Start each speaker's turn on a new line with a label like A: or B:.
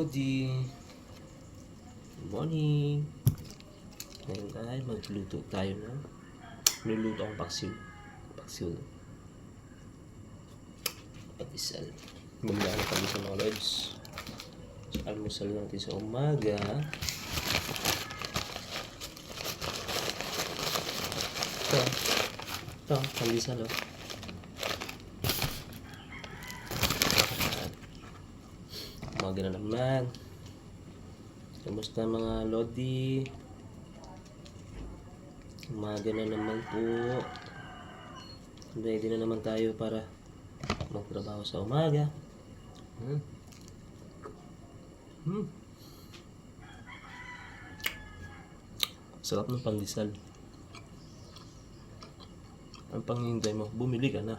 A: Lodi. Good morning. Ngayon ay magluto tayo na. Niluluto ang paksiw. Paksiw. Patisal. Bumila na kami sa mga lods. Almusal natin sa umaga. Ito, pandesal oh. Umaga na naman. Kamusta mga lodi? Umaga na naman po. Ready na naman tayo para magtrabaho sa umaga. Sarap ng pandesal. Ang panghihintay mo, bumili ka na.